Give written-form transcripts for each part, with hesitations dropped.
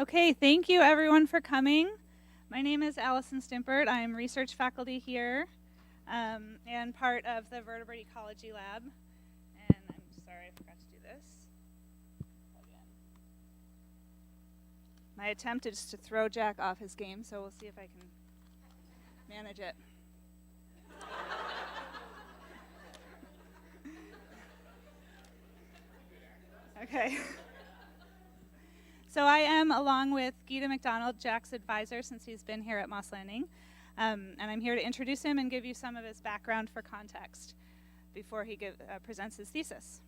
Okay, thank you everyone for coming. My name is Allison Stimpert. I'm research faculty here and part of the vertebrate ecology lab. And I'm sorry, I forgot to do this. My attempt is to throw Jack off his game, so we'll see if I can manage it. Okay. So I am, along with Gita McDonald, Jack's advisor since he's been here at Moss Landing. And I'm here to introduce him and give you some of his background for context before he presents his thesis.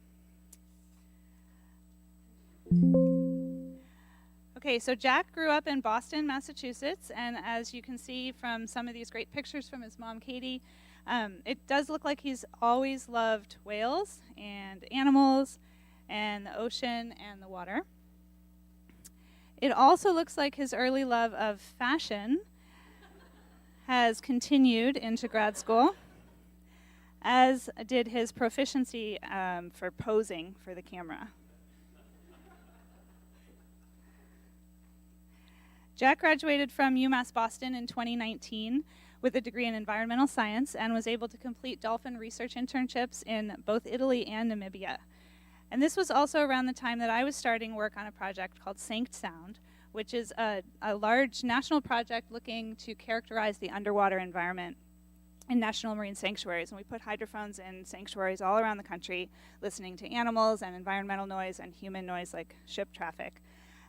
Okay, so Jack grew up in Boston, Massachusetts, and as you can see from some of these great pictures from his mom, Katie, it does look like he's always loved whales and animals and the ocean and the water. It also looks like his early love of fashion has continued into grad school, as did his proficiency for posing for the camera. Jack graduated from UMass Boston in 2019 with a degree in environmental science and was able to complete dolphin research internships in both Italy and Namibia. And this was also around the time that I was starting work on a project called Sanct Sound, which is a large national project looking to characterize the underwater environment in national marine sanctuaries. And we put hydrophones in sanctuaries all around the country, listening to animals and environmental noise and human noise like ship traffic.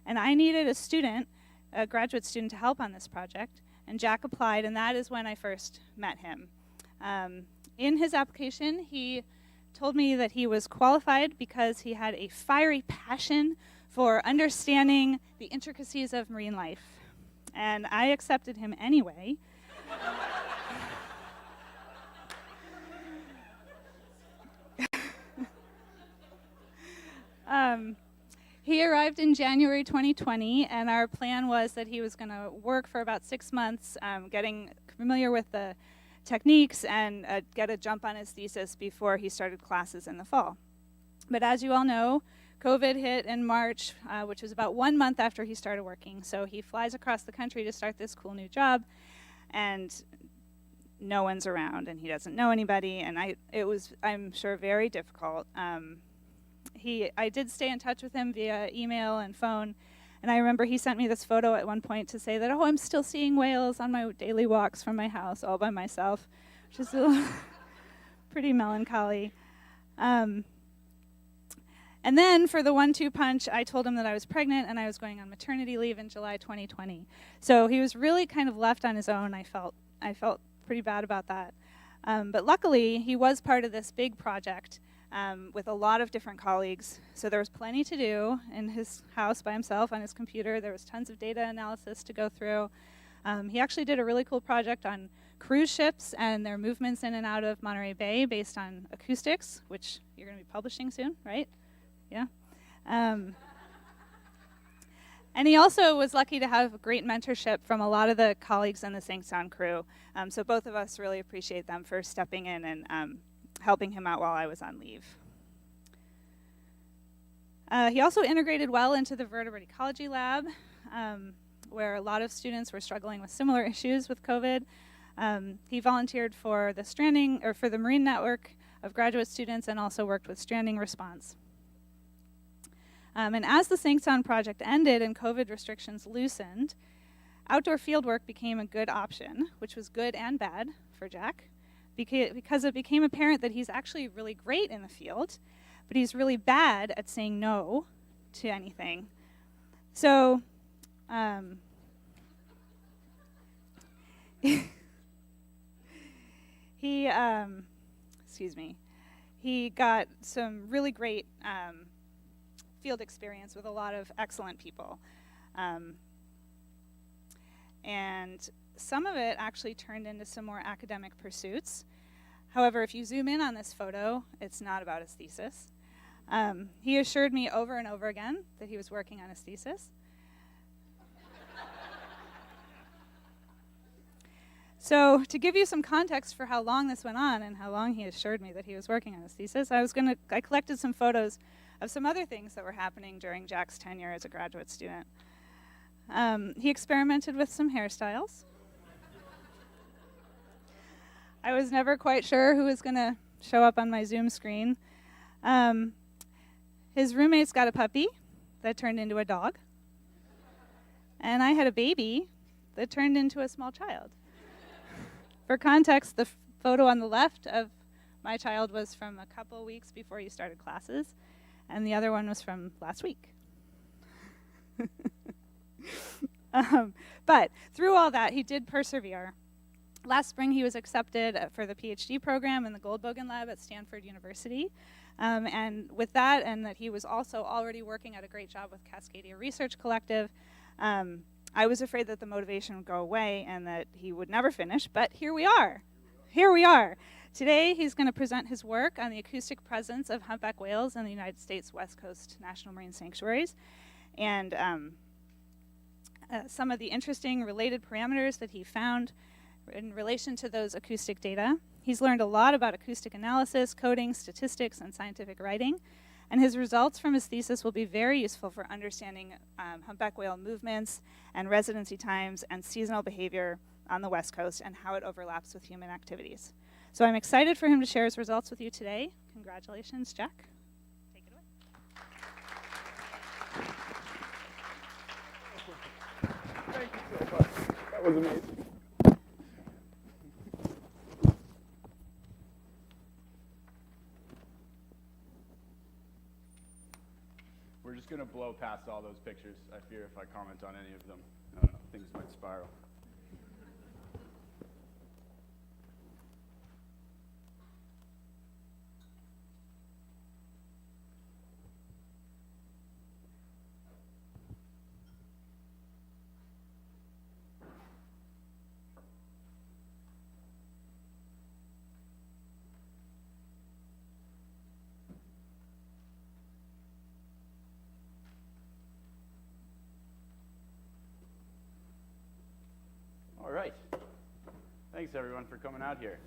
And I needed a graduate student to help on this project, and Jack applied, and that is when I first met him. In his application, he told me that he was qualified because he had a fiery passion for understanding the intricacies of marine life. And I accepted him anyway. He arrived in January 2020, and our plan was that he was going to work for about 6 months, getting familiar with the techniques and get a jump on his thesis before he started classes in the fall. But as you all know, COVID hit in March, which was about 1 month after he started working. So he flies across the country to start this cool new job, and no one's around, and he doesn't know anybody, and it was, I'm sure, very difficult. I did stay in touch with him via email and phone, and I remember he sent me this photo at one point to say that, oh, I'm still seeing whales on my daily walks from my house all by myself, which is pretty melancholy. And then for the 1-2 punch, I told him that I was pregnant and I was going on maternity leave in July 2020. So he was really kind of left on his own. I felt pretty bad about that. But luckily, he was part of this big project with a lot of different colleagues. So there was plenty to do in his house by himself on his computer. There was tons of data analysis to go through. He actually did a really cool project on cruise ships and their movements in and out of Monterey Bay based on acoustics, which you're going to be publishing soon, right? Yeah. And he also was lucky to have great mentorship from a lot of the colleagues in the Sanct Sound crew. So both of us really appreciate them for stepping in and helping him out while I was on leave. He also integrated well into the vertebrate ecology lab, where a lot of students were struggling with similar issues with COVID. He volunteered for the Marine Network of graduate students and also worked with stranding response. And as the Sanct Sound project ended and COVID restrictions loosened, outdoor fieldwork became a good option, which was good and bad for Jack, because it became apparent that he's actually really great in the field, but he's really bad at saying no to anything. So he got some really great field experience with a lot of excellent people. And some of it actually turned into some more academic pursuits. However, if you zoom in on this photo, it's not about his thesis. He assured me over and over again that he was working on his thesis. So to give you some context for how long this went on and how long he assured me that he was working on his thesis, I collected some photos of some other things that were happening during Jack's tenure as a graduate student. He experimented with some hairstyles. I was never quite sure who was going to show up on my Zoom screen. His roommates got a puppy that turned into a dog. And I had a baby that turned into a small child. For context, the photo on the left of my child was from a couple weeks before you started classes, and the other one was from last week. But through all that, he did persevere. Last spring, he was accepted for the PhD program in the Goldbogen Lab at Stanford University. And with that, and that he was also already working at a great job with Cascadia Research Collective, I was afraid that the motivation would go away and that he would never finish, but here we are. Here we are. Today, he's going to present his work on the acoustic presence of humpback whales in the United States West Coast National Marine Sanctuaries, and some of the interesting related parameters that he found in relation to those acoustic data. He's learned a lot about acoustic analysis, coding, statistics, and scientific writing, and his results from his thesis will be very useful for understanding humpback whale movements and residency times and seasonal behavior on the West Coast and how it overlaps with human activities. So I'm excited for him to share his results with you today. Congratulations, Jack. Take it away. Thank you so much. That was amazing. We're just going to blow past all those pictures. I fear if I comment on any of them, things might spiral. All right. Thanks, everyone, for coming out here.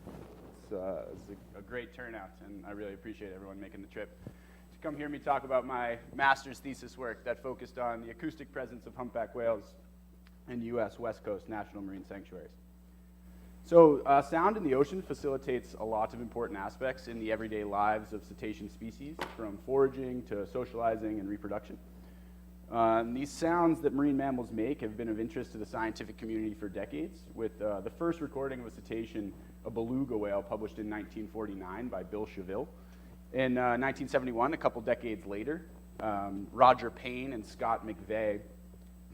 It's a great turnout, and I really appreciate everyone making the trip to come hear me talk about my master's thesis work that focused on the acoustic presence of humpback whales in U.S. West Coast National Marine Sanctuaries. So sound in the ocean facilitates a lot of important aspects in the everyday lives of cetacean species, from foraging to socializing and reproduction. These sounds that marine mammals make have been of interest to the scientific community for decades, with the first recording of a cetacean, a beluga whale, published in 1949 by Bill Cheville. In 1971, a couple decades later, Roger Payne and Scott McVeigh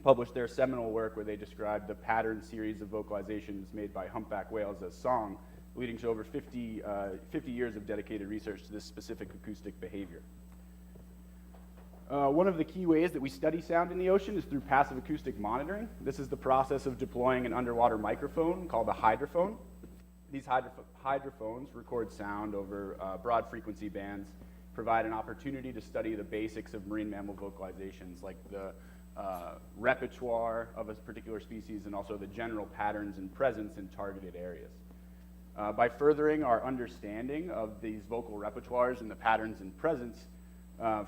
published their seminal work where they described the pattern series of vocalizations made by humpback whales as song, leading to over 50 years of dedicated research to this specific acoustic behavior. One of the key ways that we study sound in the ocean is through passive acoustic monitoring. This is the process of deploying an underwater microphone called a hydrophone. These hydrophones record sound over broad frequency bands, provide an opportunity to study the basics of marine mammal vocalizations, like the repertoire of a particular species and also the general patterns and presence in targeted areas. By furthering our understanding of these vocal repertoires and the patterns and presence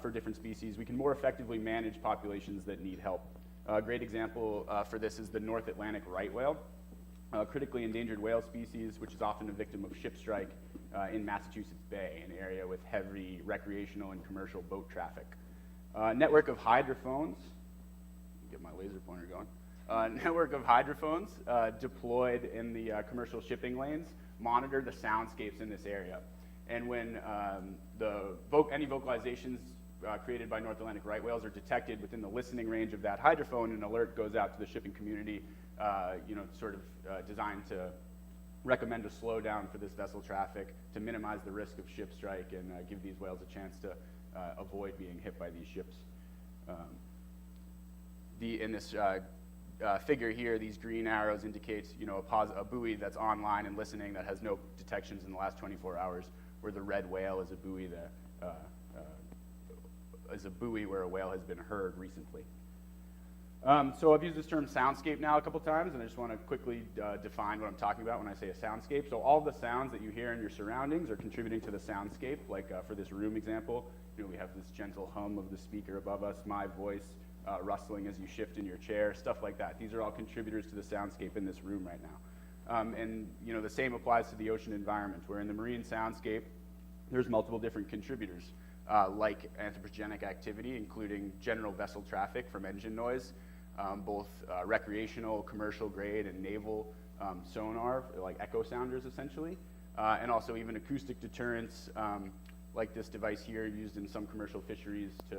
for different species, we can more effectively manage populations that need help. A great example for this is the North Atlantic right whale, a critically endangered whale species which is often a victim of ship strike in Massachusetts Bay, an area with heavy recreational and commercial boat traffic. Network of hydrophones, get my laser pointer going, network of hydrophones deployed in the commercial shipping lanes monitor the soundscapes in this area. And when any vocalizations created by North Atlantic right whales are detected within the listening range of that hydrophone, an alert goes out to the shipping community, designed to recommend a slowdown for this vessel traffic to minimize the risk of ship strike and give these whales a chance to avoid being hit by these ships. In this figure here, these green arrows indicate a buoy that's online and listening that has no detections in the last 24 hours. Where the red whale is a buoy where a whale has been heard recently. So I've used this term soundscape now a couple times, and I just want to quickly define what I'm talking about when I say a soundscape. So all the sounds that you hear in your surroundings are contributing to the soundscape. Like for this room example, we have this gentle hum of the speaker above us, my voice, rustling as you shift in your chair, stuff like that. These are all contributors to the soundscape in this room right now. And the same applies to the ocean environment, where in the marine soundscape, there's multiple different contributors, like anthropogenic activity, including general vessel traffic from engine noise, both recreational, commercial grade, and naval sonar, like echo sounders essentially, and also even acoustic deterrents, like this device here used in some commercial fisheries to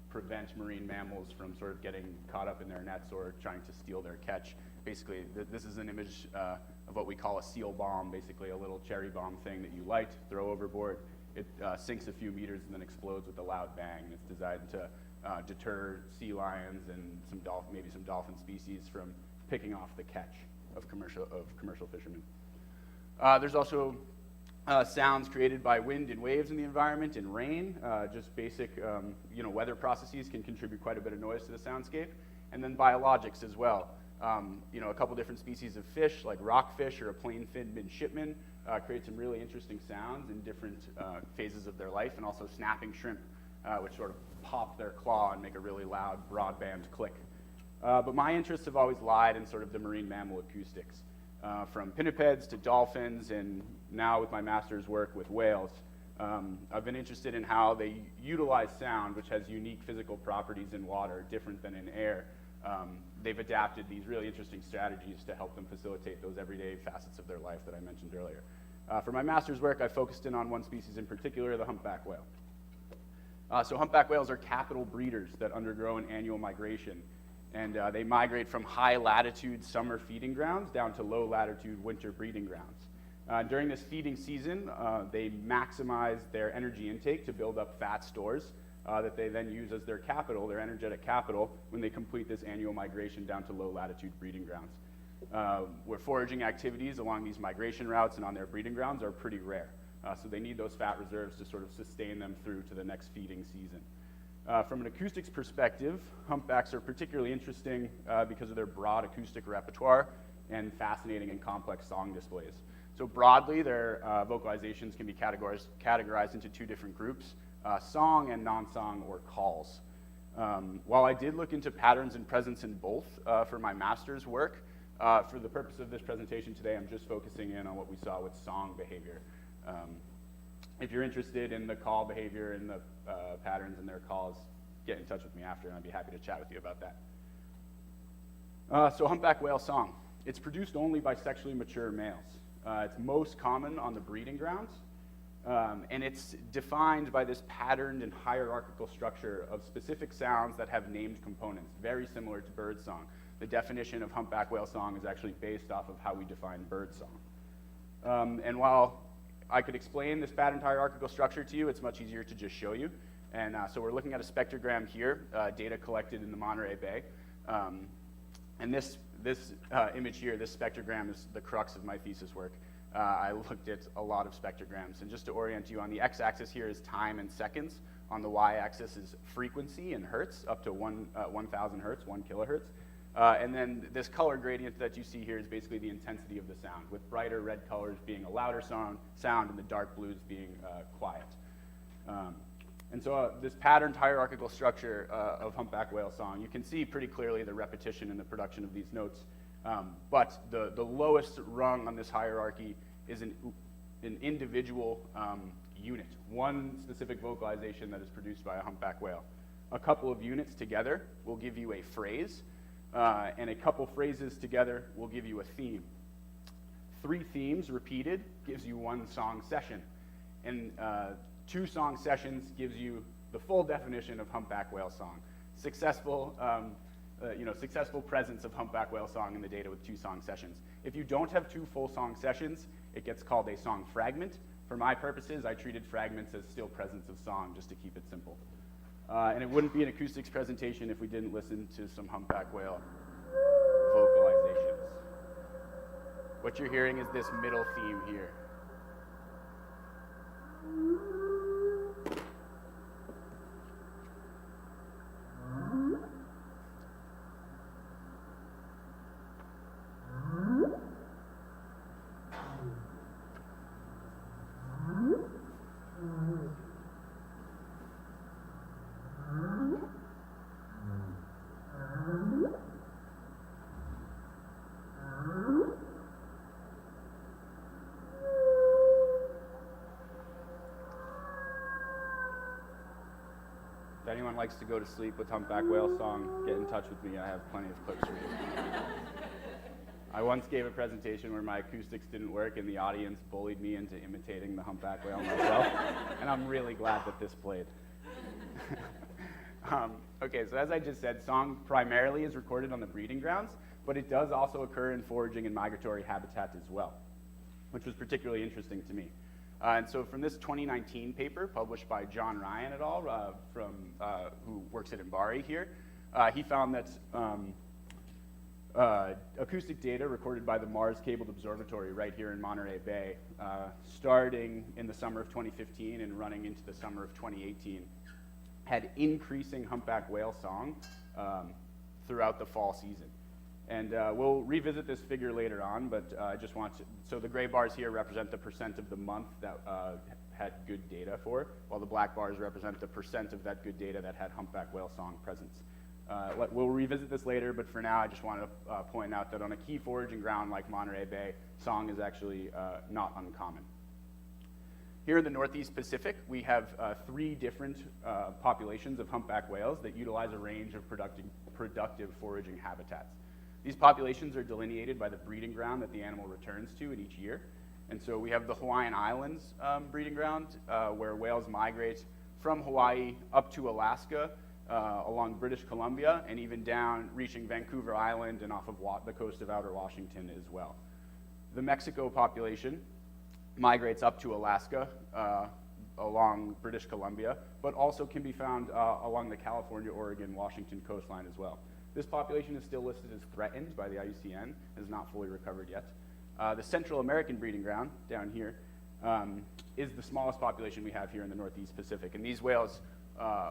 prevent marine mammals from sort of getting caught up in their nets or trying to steal their catch. Basically, this is an image of what we call a seal bomb, basically a little cherry bomb thing that you light, throw overboard. It sinks a few meters and then explodes with a loud bang. It's designed to deter sea lions and maybe some dolphin species from picking off the catch of commercial fishermen. There's also sounds created by wind and waves in the environment and rain. Just basic weather processes can contribute quite a bit of noise to the soundscape. And then biologics as well. A couple different species of fish, like rockfish or a plain-finned midshipman, create some really interesting sounds in different phases of their life, and also snapping shrimp, which sort of pop their claw and make a really loud broadband click. But my interests have always lied in sort of the marine mammal acoustics, from pinnipeds to dolphins, and now with my master's work with whales. I've been interested in how they utilize sound, which has unique physical properties in water, different than in air. They've adapted these really interesting strategies to help them facilitate those everyday facets of their life that I mentioned earlier. For my master's work, I focused in on one species in particular, the humpback whale. So humpback whales are capital breeders that undergo an annual migration, and they migrate from high-latitude summer feeding grounds down to low-latitude winter breeding grounds. During this feeding season, they maximize their energy intake to build up fat stores that they then use as their capital, their energetic capital, when they complete this annual migration down to low-latitude breeding grounds. Where foraging activities along these migration routes and on their breeding grounds are pretty rare. So they need those fat reserves to sort of sustain them through to the next feeding season. From an acoustics perspective, humpbacks are particularly interesting because of their broad acoustic repertoire and fascinating and complex song displays. So broadly, their vocalizations can be categorized into two different groups, song and non-song, or calls. While I did look into patterns and presence in both for my master's work, for the purpose of this presentation today, I'm just focusing in on what we saw with song behavior. If you're interested in the call behavior and the patterns in their calls, get in touch with me after, and I'd be happy to chat with you about that. So humpback whale song. It's produced only by sexually mature males. It's most common on the breeding grounds, and it's defined by this patterned and hierarchical structure of specific sounds that have named components, very similar to bird song. The definition of humpback whale song is actually based off of how we define bird song. And while I could explain this patterned hierarchical structure to you, it's much easier to just show you. And so we're looking at a spectrogram here, data collected in the Monterey Bay. And this image here, this spectrogram, is the crux of my thesis work. I looked at a lot of spectrograms, and just to orient you, on the x-axis here is time in seconds. On the y-axis is frequency in hertz, up to 1,000 hertz, 1 kilohertz. And then this color gradient that you see here is basically the intensity of the sound, with brighter red colors being a louder sound and the dark blues being quiet. And so this patterned hierarchical structure of humpback whale song, you can see pretty clearly the repetition in the production of these notes. But the lowest rung on this hierarchy is an individual unit, one specific vocalization that is produced by a humpback whale. A couple of units together will give you a phrase, and a couple phrases together will give you a theme. 3 themes repeated gives you 1 song session, and 2 song sessions gives you the full definition of humpback whale song. Successful presence of humpback whale song in the data with 2 song sessions. If you don't have 2 full song sessions, it gets called a song fragment. For my purposes, I treated fragments as still presence of song, just to keep it simple. And it wouldn't be an acoustics presentation if we didn't listen to some humpback whale vocalizations. What you're hearing is this middle theme here. likes to go to sleep with humpback whale song, get in touch with me. I have plenty of clips for you. I once gave a presentation where my acoustics didn't work and the audience bullied me into imitating the humpback whale myself, and I'm really glad that this played. Okay, so as I just said, song primarily is recorded on the breeding grounds, but it does also occur in foraging and migratory habitat as well, which was particularly interesting to me. And so from this 2019 paper published by John Ryan et al., who works at MBARI here, he found that acoustic data recorded by the Mars Cabled Observatory right here in Monterey Bay, starting in the summer of 2015 and running into the summer of 2018, had increasing humpback whale song throughout the fall season. And we'll revisit this figure later on, but I just want to, so the gray bars here represent the percent of the month that had good data for, while the black bars represent the percent of that good data that had humpback whale song presence. We'll revisit this later, but for now I just want to point out that on a key foraging ground like Monterey Bay, song is actually not uncommon. Here in the Northeast Pacific, we have 3 different populations of humpback whales that utilize a range of productive foraging habitats. These populations are delineated by the breeding ground that the animal returns to in each year. And so we have the Hawaiian Islands breeding ground, where whales migrate from Hawaii up to Alaska, along British Columbia, and even down, reaching Vancouver Island and off of the coast of outer Washington as well. The Mexico population migrates up to Alaska along British Columbia, but also can be found along the California, Oregon, Washington coastline as well. This population is still listed as threatened by the IUCN, is not fully recovered yet. The Central American breeding ground down here is the smallest population we have here in the Northeast Pacific, and these whales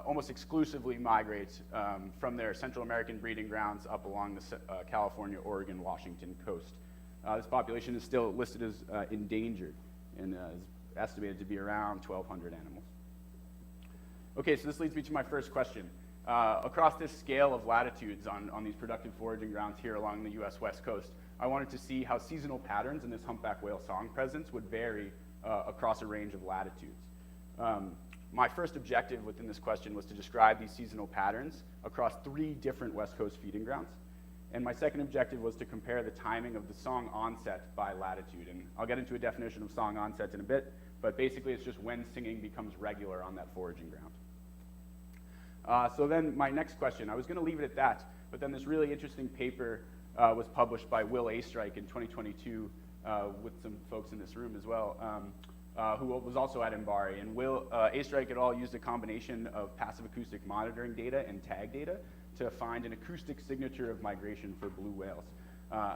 almost exclusively migrate from their Central American breeding grounds up along the California, Oregon, Washington coast. This population is still listed as endangered and is estimated to be around 1,200 animals. Okay, so this leads me to my first question. Across this scale of latitudes on these productive foraging grounds here along the US West Coast, I wanted to see how seasonal patterns in this humpback whale song presence would vary across a range of latitudes. My first objective within this question was to describe these seasonal patterns across 3 different West Coast feeding grounds. And my second objective was to compare the timing of the song onset by latitude. And I'll get into a definition of song onset in a bit, but basically it's just when singing becomes regular on that foraging ground. So then my next question, I was going to leave it at that, but then this really interesting paper was published by Will Astrike in 2022 with some folks in this room as well, who was also at MBARI. And Will Astrike et al. Used a combination of passive acoustic monitoring data and tag data to find an acoustic signature of migration for blue whales,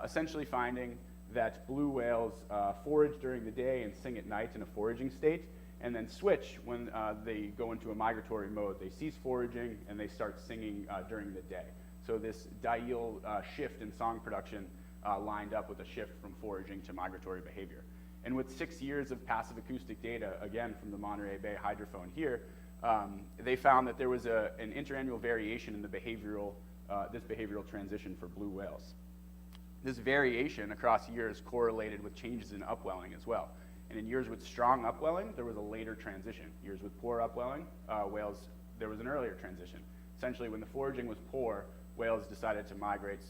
essentially finding that blue whales forage during the day and sing at night in a foraging state, and then switch when they go into a migratory mode. They cease foraging and they start singing during the day. So this diel shift in song production lined up with a shift from foraging to migratory behavior. And with 6 years of passive acoustic data, again from the Monterey Bay hydrophone here, they found that there was an interannual variation in the this behavioral transition for blue whales. This variation across years correlated with changes in upwelling as well. And in years with strong upwelling, there was a later transition. Years with poor upwelling, there was an earlier transition. Essentially, when the foraging was poor, whales decided to migrate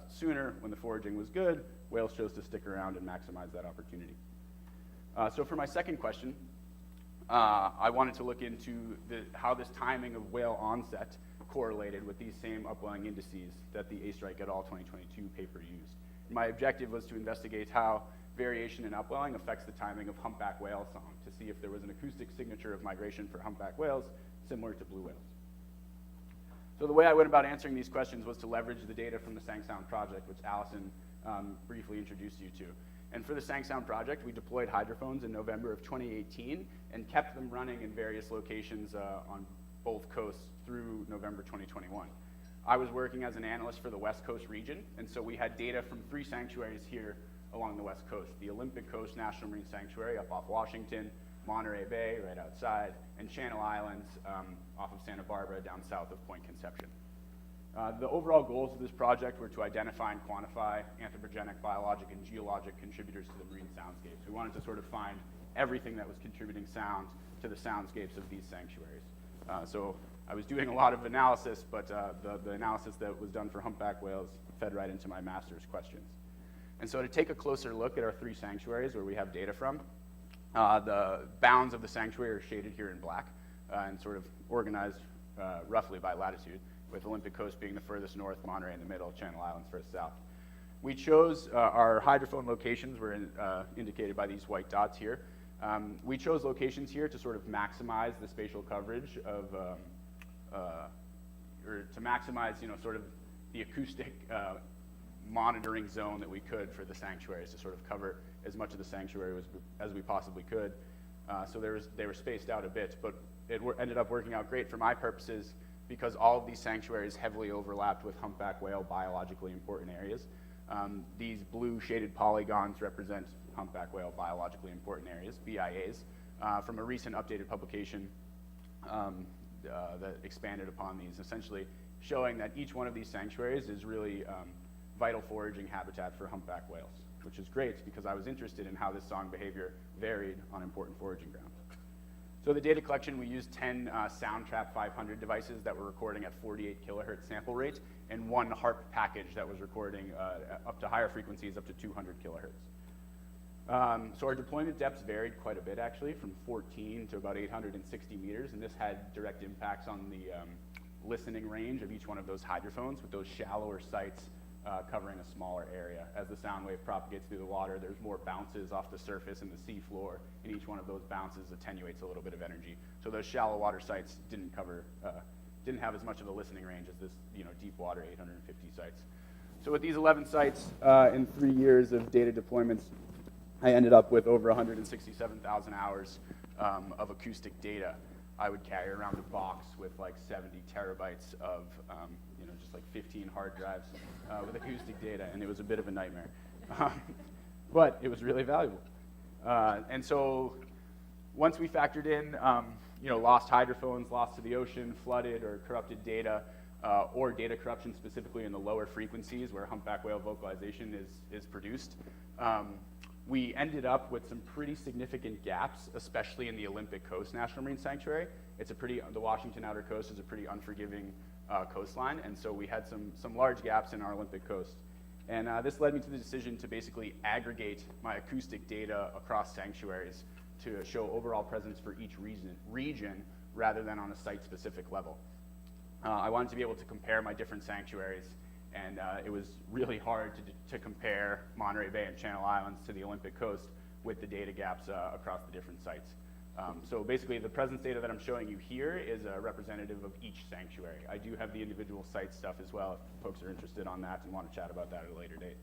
sooner. When the foraging was good, whales chose to stick around and maximize that opportunity. So for my second question, I wanted to look into how this timing of whale onset correlated with these same upwelling indices that the Astrike et al. 2022 paper used. My objective was to investigate how variation in upwelling affects the timing of humpback whale song, to see if there was an acoustic signature of migration for humpback whales similar to blue whales. So the way I went about answering these questions was to leverage the data from the SangSound project, which Allison briefly introduced you to. And for the SangSound project, we deployed hydrophones in November of 2018 and kept them running in various locations on both coasts through November 2021. I was working as an analyst for the West Coast region, and so we had data from 3 sanctuaries here along the West Coast: the Olympic Coast National Marine Sanctuary up off Washington, Monterey Bay right outside, and Channel Islands off of Santa Barbara down south of Point Conception. The overall goals of this project were to identify and quantify anthropogenic, biologic, and geologic contributors to the marine soundscapes. We wanted to sort of find everything that was contributing sound to the soundscapes of these sanctuaries. So I was doing a lot of analysis, but the analysis that was done for humpback whales fed right into my master's questions. And so to take a closer look at our 3 sanctuaries where we have data from, the bounds of the sanctuary are shaded here in black and sort of organized roughly by latitude, with Olympic Coast being the furthest north, Monterey in the middle, Channel Islands furthest south. We chose our hydrophone locations were indicated by these white dots here. We chose locations here to sort of maximize the spatial coverage of, or to maximize, sort of the acoustic monitoring zone that we could for the sanctuaries to sort of cover as much of the sanctuary as we possibly could. So they were spaced out a bit, but it ended up working out great for my purposes because all of these sanctuaries heavily overlapped with humpback whale biologically important areas. These blue shaded polygons represent humpback whale biologically important areas, BIAs, from a recent updated publication that expanded upon these, essentially showing that each one of these sanctuaries is really vital foraging habitat for humpback whales, which is great because I was interested in how this song behavior varied on important foraging grounds. So the data collection, we used 10 Soundtrap 500 devices that were recording at 48 kilohertz sample rate, and 1 HARP package that was recording up to higher frequencies, up to 200 kilohertz. So our deployment depths varied quite a bit, actually, from 14 to about 860 meters, and this had direct impacts on the listening range of each one of those hydrophones, with those shallower sites covering a smaller area. As the sound wave propagates through the water, there's more bounces off the surface and the sea floor, and each one of those bounces attenuates a little bit of energy. So those shallow water sites didn't have as much of a listening range as this, deep water 850 sites. So with these 11 sites in 3 years of data deployments, I ended up with over 167,000 hours of acoustic data. I would carry around a box with like 70 terabytes of, just like 15 hard drives with acoustic data, and it was a bit of a nightmare. But it was really valuable. And so once we factored in, lost hydrophones, lost to the ocean, flooded or corrupted data, or data corruption specifically in the lower frequencies where humpback whale vocalization is produced, we ended up with some pretty significant gaps, especially in the Olympic Coast National Marine Sanctuary. The Washington Outer Coast is a pretty unforgiving coastline, and so we had some large gaps in our Olympic coast. And this led me to the decision to basically aggregate my acoustic data across sanctuaries to show overall presence for each region rather than on a site-specific level. I wanted to be able to compare my different sanctuaries, and it was really hard to compare Monterey Bay and Channel Islands to the Olympic Coast with the data gaps across the different sites. So basically, the presence data that I'm showing you here is representative of each sanctuary. I do have the individual site stuff as well if folks are interested on that and want to chat about that at a later date.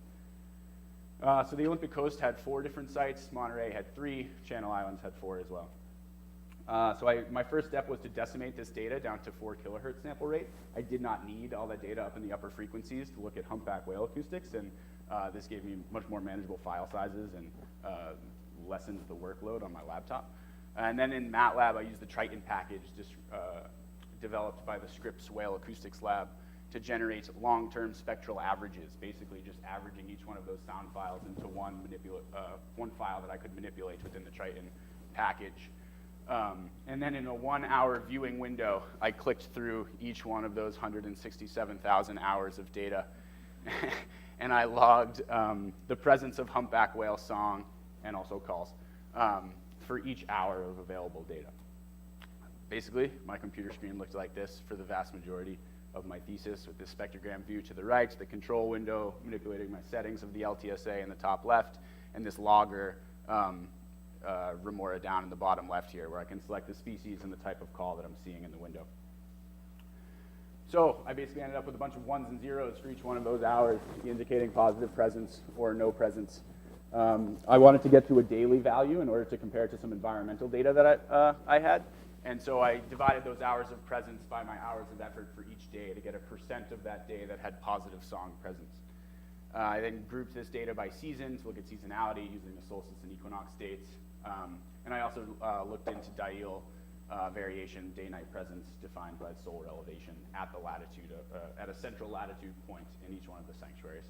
So the Olympic Coast had 4 different sites. Monterey had 3. Channel Islands had 4 as well. So my first step was to decimate this data down to 4 kilohertz sample rate. I did not need all that data up in the upper frequencies to look at humpback whale acoustics, and this gave me much more manageable file sizes and lessened the workload on my laptop. And then in MATLAB, I used the Triton package developed by the Scripps Whale Acoustics Lab to generate long-term spectral averages, basically just averaging each one of those sound files into one file that I could manipulate within the Triton package. And then in a 1-hour viewing window, I clicked through each one of those 167,000 hours of data, and I logged the presence of humpback whale song and also calls for each hour of available data. Basically, my computer screen looked like this for the vast majority of my thesis, with this spectrogram view to the right, the control window manipulating my settings of the LTSA in the top left, and this logger remora down in the bottom left here, where I can select the species and the type of call that I'm seeing in the window. So I basically ended up with a bunch of 1s and 0s for each one of those hours, indicating positive presence or no presence. I wanted to get to a daily value in order to compare it to some environmental data that I had. And so I divided those hours of presence by my hours of effort for each day to get a % of that day that had positive song presence. I then grouped this data by season to look at seasonality using the solstice and equinox dates. And I also looked into diel variation, day-night presence defined by solar elevation at the latitude, at a central latitude point in each one of the sanctuaries.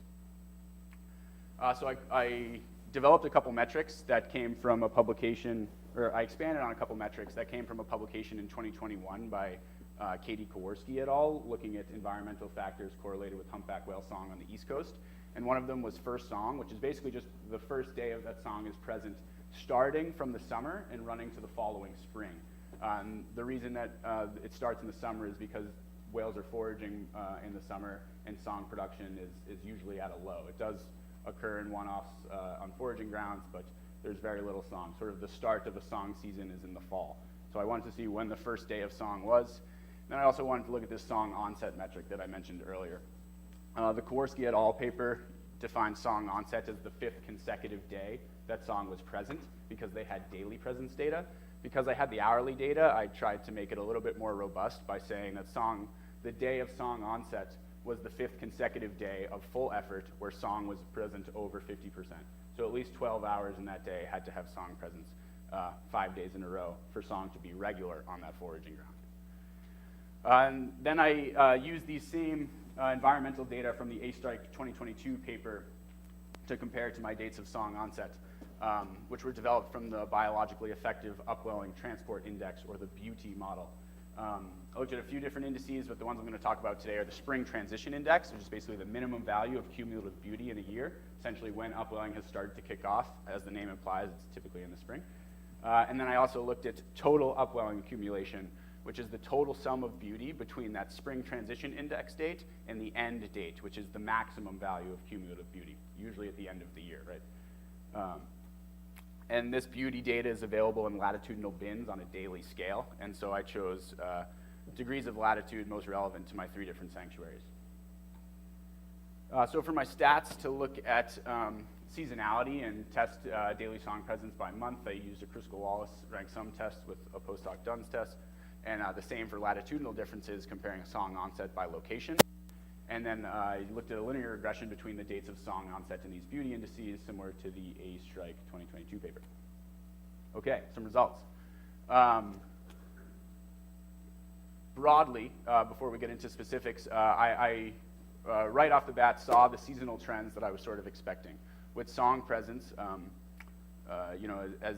So I developed a couple metrics that came from a publication, or I expanded on a couple metrics that came from a publication in 2021 by Katie Kowarski et al., looking at environmental factors correlated with humpback whale song on the East Coast. And one of them was first song, which is basically just the first day of that song is present, starting from the summer and running to the following spring. The reason that it starts in the summer is because whales are foraging in the summer, and song production is usually at a low. It does occur in one-offs on foraging grounds, but there's very little song. Sort of the start of a song season is in the fall. So I wanted to see when the first day of song was. Then I also wanted to look at this song onset metric that I mentioned earlier. The Kowarski et al. Paper defined song onset as the 5th consecutive day that song was present because they had daily presence data. Because I had the hourly data, I tried to make it a little bit more robust by saying that the day of song onset was the 5th consecutive day of full effort where song was present over 50%. So at least 12 hours in that day had to have song presence 5 days in a row for song to be regular on that foraging ground. And then I used these same environmental data from the A-Strike 2022 paper to compare to my dates of song onset, which were developed from the Biologically Effective Upwelling Transport Index, or the BEAUTY model. I looked at a few different indices, but the ones I'm going to talk about today are the Spring Transition Index, which is basically the minimum value of cumulative beauty in a year, essentially when upwelling has started to kick off. As the name implies, it's typically in the spring. And then I also looked at total upwelling accumulation, which is the total sum of beauty between that Spring Transition Index date and the end date, which is the maximum value of cumulative beauty, usually at the end of the year, right? And this beauty data is available in latitudinal bins on a daily scale, and so I chose degrees of latitude most relevant to my 3 different sanctuaries. So for my stats, to look at seasonality and test daily song presence by month, I used a Kruskal-Wallis rank sum test with a post-hoc Duns test, and the same for latitudinal differences, comparing a song onset by location. And then I looked at a linear regression between the dates of song onset and these beauty indices, similar to the A-Strike 2022 paper. Okay, some results. Broadly, before we get into specifics, I right off the bat saw the seasonal trends that I was sort of expecting. With song presence, as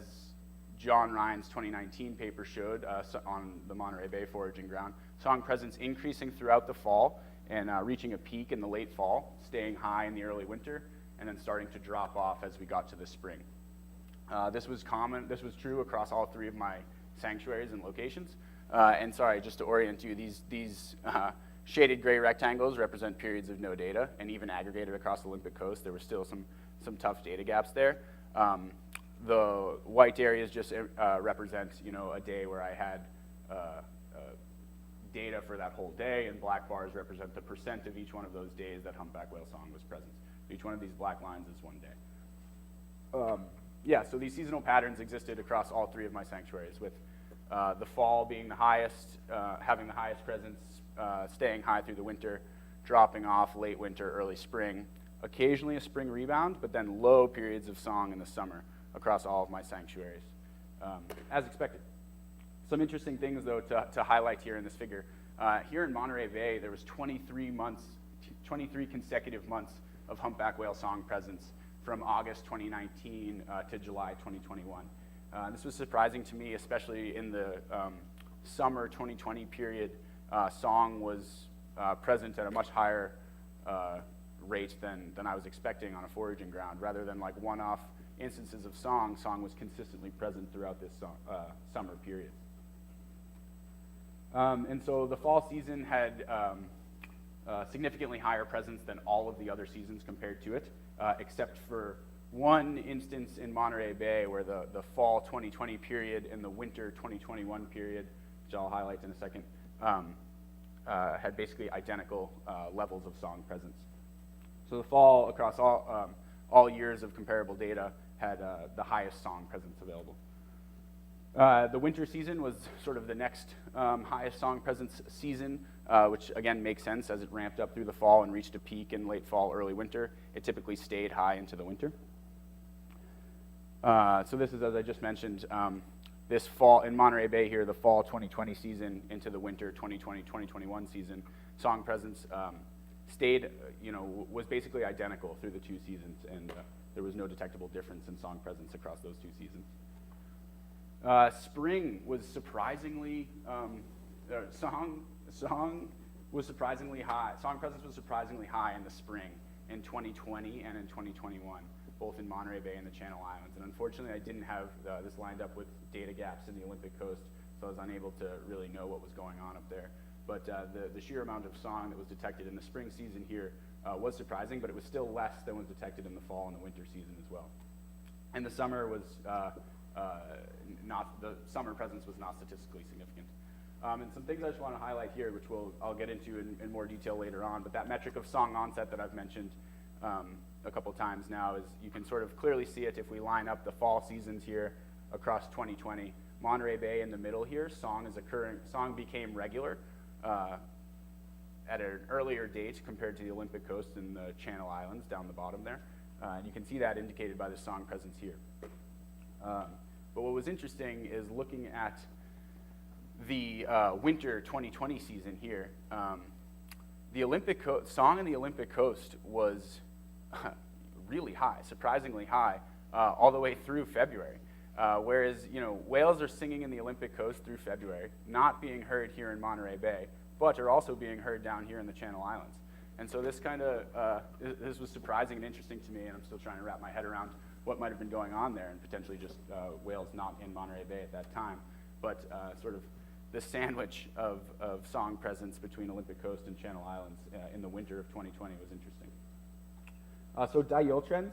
John Ryan's 2019 paper showed on the Monterey Bay foraging ground, song presence increasing throughout the fall and reaching a peak in the late fall, staying high in the early winter, and then starting to drop off as we got to the spring. This was true across all 3 of my sanctuaries and locations. And sorry, just to orient you, these shaded gray rectangles represent periods of no data, and even aggregated across the Olympic coast, there were still some tough data gaps there. The white areas just represent, a day where I had data for that whole day, and black bars represent the percent of each one of those days that humpback whale song was present. Each one of these black lines is one day. So these seasonal patterns existed across all 3 of my sanctuaries, with the fall being the highest, having the highest presence, staying high through the winter, dropping off late winter, early spring, occasionally a spring rebound, but then low periods of song in the summer across all of my sanctuaries, as expected. Some interesting things, though, to highlight here in this figure. Here in Monterey Bay, there was 23 consecutive months of humpback whale song presence from August 2019 to July 2021. This was surprising to me, especially in the summer 2020 period. Song was present at a much higher rate than I was expecting on a foraging ground. Rather than like one-off instances of song was consistently present throughout this summer period. And so the fall season had significantly higher presence than all of the other seasons compared to it, except for one instance in Monterey Bay where the fall 2020 period and the winter 2021 period, which I'll highlight in a second, had basically identical levels of song presence. So the fall across all years of comparable data had the highest song presence available. The winter season was sort of the next highest song presence season, which again makes sense as it ramped up through the fall and reached a peak in late fall, early winter. It typically stayed high into the winter. So this is, as I just mentioned, this fall in Monterey Bay here, the fall 2020 season into the winter 2020-2021 season, song presence stayed, was basically identical through the 2 seasons, and there was no detectable difference in song presence across those 2 seasons. Spring was surprisingly song was surprisingly high. Song presence was surprisingly high in the spring in 2020 and in 2021, both in Monterey Bay and the Channel Islands. And unfortunately, I didn't have this lined up with data gaps in the Olympic coast, so I was unable to really know what was going on up there. But the sheer amount of song that was detected in the spring season here was surprising, but it was still less than was detected in the fall and the winter season as well. And the summer was the summer presence was not statistically significant. And some things I just want to highlight here, which I'll get into in more detail later on, but that metric of song onset that I've mentioned a couple times now is, you can sort of clearly see it if we line up the fall seasons here across 2020. Monterey Bay in the middle here, song became regular at an earlier date compared to the Olympic coast and the Channel Islands down the bottom there. And you can see that indicated by the song presence here. But what was interesting is looking at the winter 2020 season here. The song in the Olympic coast was really high, surprisingly high, all the way through February. Whereas, whales are singing in the Olympic coast through February, not being heard here in Monterey Bay, but are also being heard down here in the Channel Islands. And so this this was surprising and interesting to me, and I'm still trying to wrap my head around what might have been going on there, and potentially just whales not in Monterey Bay at that time. But sort of the sandwich of song presence between Olympic coast and Channel Islands in the winter of 2020 was interesting. So diel trends.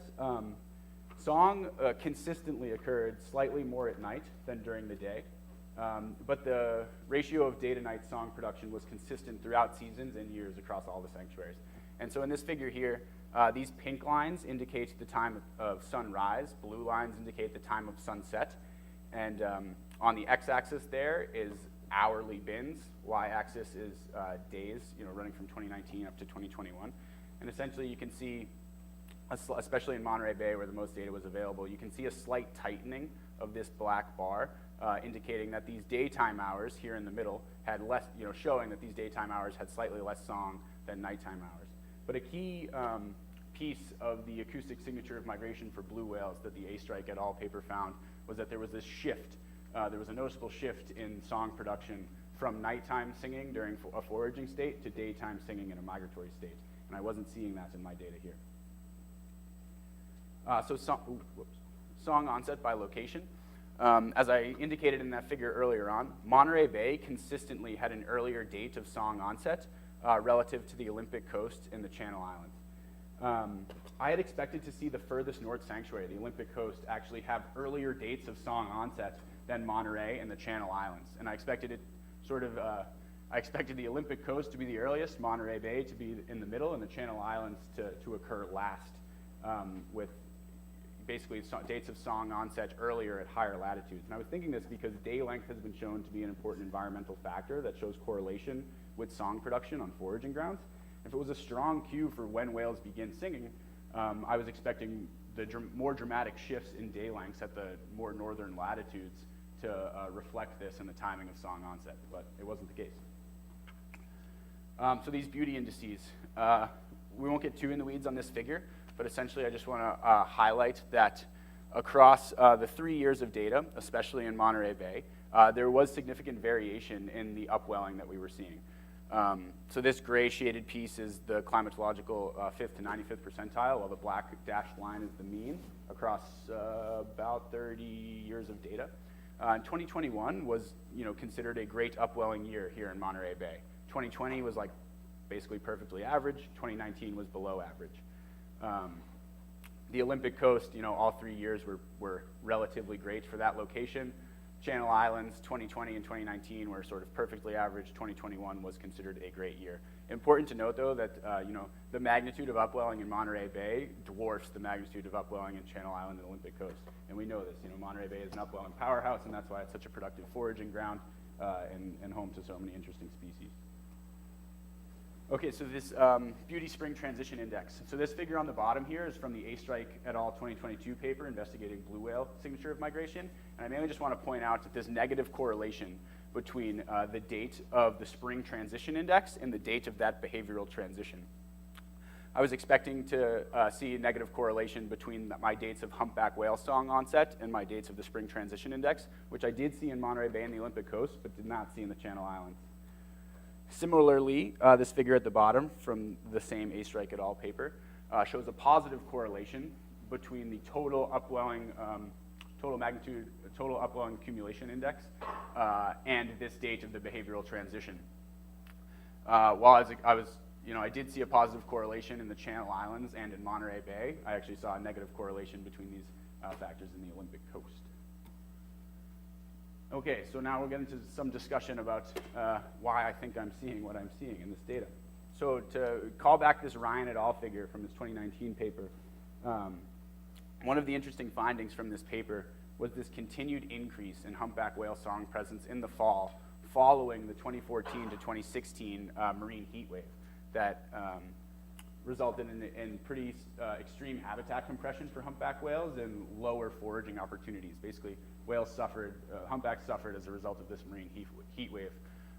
Song consistently occurred slightly more at night than during the day, but the ratio of day-to-night song production was consistent throughout seasons and years across all the sanctuaries. And so in this figure here, these pink lines indicate the time of sunrise, blue lines indicate the time of sunset, and on the x-axis there is hourly bins, y-axis is days, running from 2019 up to 2021. And essentially you can see, especially in Monterey Bay where the most data was available, you can see a slight tightening of this black bar, indicating that these daytime hours here in the middle had less, showing that these daytime hours had slightly less song than nighttime hours. But a key piece of the acoustic signature of migration for blue whales that the A. Strike et al. Paper found was that there was this shift. There was a noticeable shift in song production from nighttime singing during a foraging state to daytime singing in a migratory state. And I wasn't seeing that in my data here. Song onset by location. As I indicated in that figure earlier on, Monterey Bay consistently had an earlier date of song onset relative to the Olympic coast and the Channel Islands. I had expected to see the furthest north sanctuary, the Olympic coast, actually have earlier dates of song onset than Monterey and the Channel Islands. And I expected I expected the Olympic coast to be the earliest, Monterey Bay to be in the middle, and the Channel Islands to occur last, with basically dates of song onset earlier at higher latitudes. And I was thinking this because day length has been shown to be an important environmental factor that shows correlation with song production on foraging grounds. If it was a strong cue for when whales begin singing, I was expecting the more dramatic shifts in day lengths at the more northern latitudes to reflect this in the timing of song onset, but it wasn't the case. So these beauty indices, we won't get too in the weeds on this figure, but essentially I just want to highlight that across the 3 years of data, especially in Monterey Bay, there was significant variation in the upwelling that we were seeing. So this gray shaded piece is the climatological 5th to 95th percentile, while the black dashed line is the mean across about 30 years of data. 2021 was considered a great upwelling year here in Monterey Bay. 2020 was like basically perfectly average. 2019 was below average. The Olympic coast, all 3 years were relatively great for that location. Channel Islands, 2020 and 2019 were sort of perfectly average. 2021 was considered a great year. Important to note, though, that the magnitude of upwelling in Monterey Bay dwarfs the magnitude of upwelling in Channel Island and Olympic coast. And we know this. Monterey Bay is an upwelling powerhouse, and that's why it's such a productive foraging ground and home to so many interesting species. Okay, so this Beauty Spring Transition Index. So this figure on the bottom here is from the A. Strike et al. 2022 paper investigating blue whale signature of migration. And I mainly just want to point out that this negative correlation between the date of the Spring Transition Index and the date of that behavioral transition. I was expecting to see a negative correlation between my dates of humpback whale song onset and my dates of the Spring Transition Index, which I did see in Monterey Bay and the Olympic coast, but did not see in the Channel Islands. Similarly, this figure at the bottom from the same A. Strike et al. Paper shows a positive correlation between the total upwelling, total magnitude, total upwelling accumulation index, and this date of the behavioral transition. While I did see a positive correlation in the Channel Islands and in Monterey Bay, I actually saw a negative correlation between these factors in the Olympic coast. Okay, so now we'll get into some discussion about why I think I'm seeing what I'm seeing in this data. So to call back this Ryan et al. Figure from his 2019 paper, one of the interesting findings from this paper was this continued increase in humpback whale song presence in the fall following the 2014 to 2016 marine heat wave that resulted in pretty extreme habitat compression for humpback whales and lower foraging opportunities. Basically, humpbacks suffered as a result of this marine heat wave.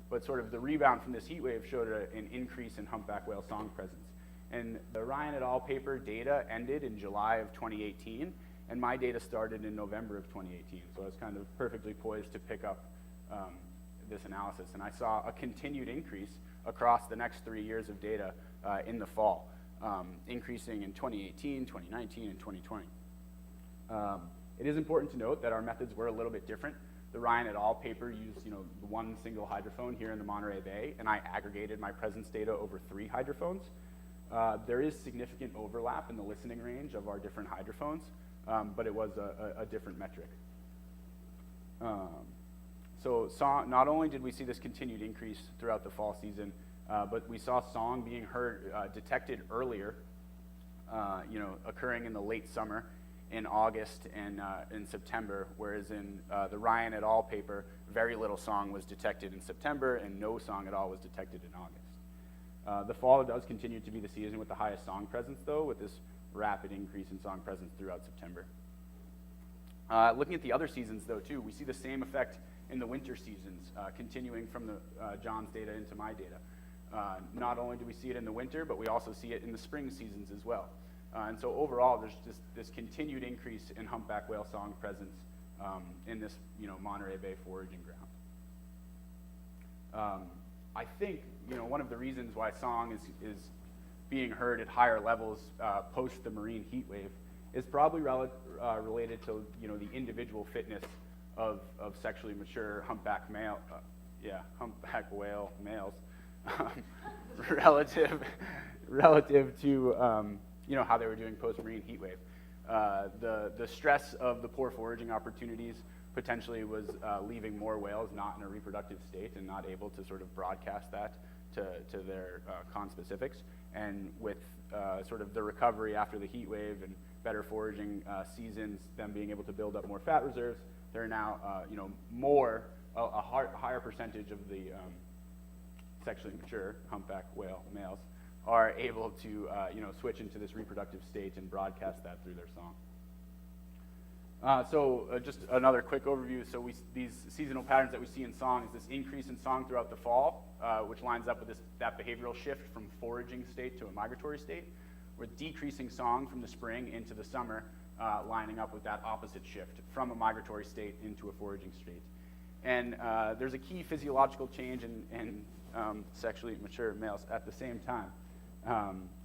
But sort of the rebound from this heat wave showed an increase in humpback whale song presence. And the Ryan et al. Paper data ended in July of 2018, and my data started in November of 2018. So I was kind of perfectly poised to pick up this analysis. And I saw a continued increase across the next 3 years of data in the fall, increasing in 2018, 2019, and 2020. It is important to note that our methods were a little bit different. The Ryan et al. Paper used one single hydrophone here in the Monterey Bay, and I aggregated my presence data over 3 hydrophones. There is significant overlap in the listening range of our different hydrophones, but it was a different metric. So not only did we see this continued increase throughout the fall season, but we saw song being detected earlier, occurring in the late summer, in August and in September, whereas in the Ryan et al. Paper, very little song was detected in September and no song at all was detected in August. The fall does continue to be the season with the highest song presence, though, with this rapid increase in song presence throughout September. Looking at the other seasons, though, too, we see the same effect in the winter seasons, continuing from John's data into my data. Not only do we see it in the winter, but we also see it in the spring seasons as well. And so overall, there's just this continued increase in humpback whale song presence in this Monterey Bay foraging ground. I think one of the reasons why song is being heard at higher levels post the marine heat wave is probably related to the individual fitness of sexually mature humpback whale males relative to how they were doing post-marine heat wave. The stress of the poor foraging opportunities potentially was leaving more whales not in a reproductive state and not able to sort of broadcast that to their conspecifics. And with sort of the recovery after the heat wave and better foraging seasons, them being able to build up more fat reserves, there are now a higher percentage of the sexually mature humpback whale males are able to switch into this reproductive state and broadcast that through their song. Just another quick overview. So these seasonal patterns that we see in song is this increase in song throughout the fall, which lines up with that behavioral shift from foraging state to a migratory state, with decreasing song from the spring into the summer, lining up with that opposite shift from a migratory state into a foraging state. And there's a key physiological change in sexually mature males at the same time.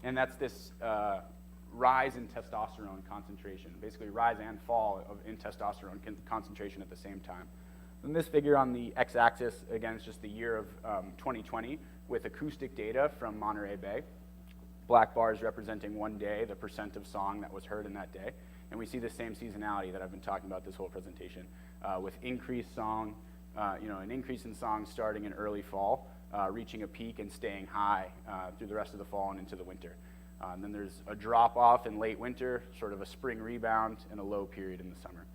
And that's this rise in testosterone concentration, basically rise and fall in testosterone concentration at the same time. And this figure on the x-axis, again, is just the year of 2020 with acoustic data from Monterey Bay. Black bars representing one day, the percent of song that was heard in that day. And we see the same seasonality that I've been talking about this whole presentation, with increased song, an increase in song starting in early fall, reaching a peak and staying high through the rest of the fall and into the winter. And then there's a drop-off in late winter, sort of a spring rebound, and a low period in the summer,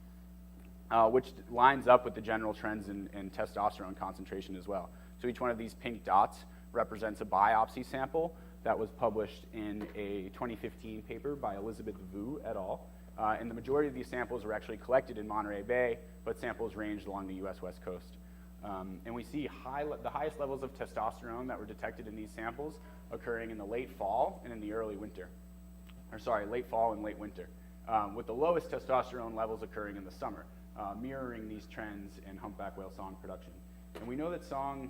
which lines up with the general trends in testosterone concentration as well. So each one of these pink dots represents a biopsy sample that was published in a 2015 paper by Elizabeth Vu et al. And the majority of these samples were actually collected in Monterey Bay, but samples ranged along the US West Coast. And we see the highest levels of testosterone that were detected in these samples occurring in the late fall and in the early winter. Late fall and late winter, with the lowest testosterone levels occurring in the summer, mirroring these trends in humpback whale song production. And we know that song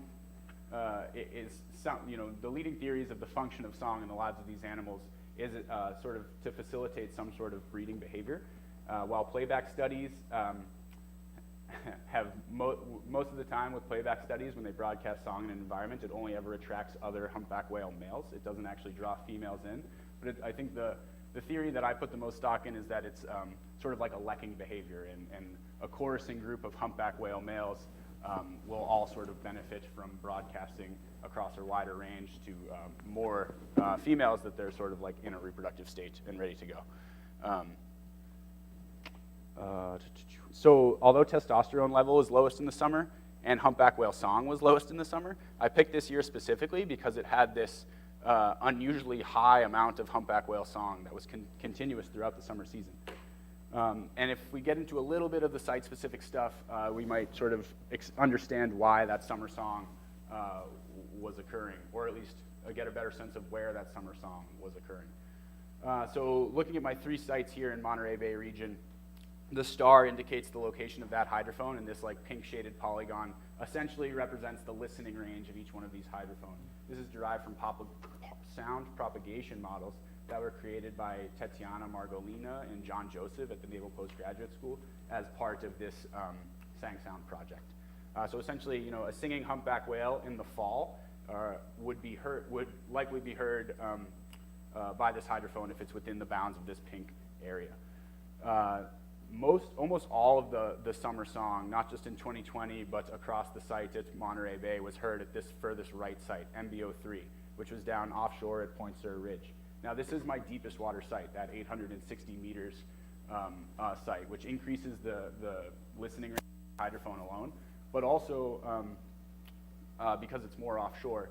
the leading theories of the function of song in the lives of these animals is sort of to facilitate some sort of breeding behavior, while playback studies have most of the time with playback studies, when they broadcast song in an environment, it only ever attracts other humpback whale males. It doesn't actually draw females in. But I think the theory that I put the most stock in is that it's sort of like a lekking behavior, and a chorusing group of humpback whale males will all sort of benefit from broadcasting across a wider range to more females that they're sort of like in a reproductive state and ready to go. So although testosterone level is lowest in the summer and humpback whale song was lowest in the summer, I picked this year specifically because it had this unusually high amount of humpback whale song that was continuous throughout the summer season. And if we get into a little bit of the site-specific stuff, we might sort of understand why that summer song was occurring, or at least get a better sense of where that summer song was occurring. So looking at my 3 sites here in Monterey Bay region, the star indicates the location of that hydrophone, and this like pink shaded polygon essentially represents the listening range of each one of these hydrophones. This is derived from sound propagation models that were created by Tetiana Margolina and John Joseph at the Naval Postgraduate School as part of this Sang Sound project. So essentially, a singing humpback whale in the fall would likely be heard by this hydrophone if it's within the bounds of this pink area. Almost all of the summer song, not just in 2020, but across the site at Monterey Bay, was heard at this furthest right site, MBO3, which was down offshore at Point Sur Ridge. Now, this is my deepest water site, that 860 meters site, which increases the listening range of the hydrophone alone, but also because it's more offshore,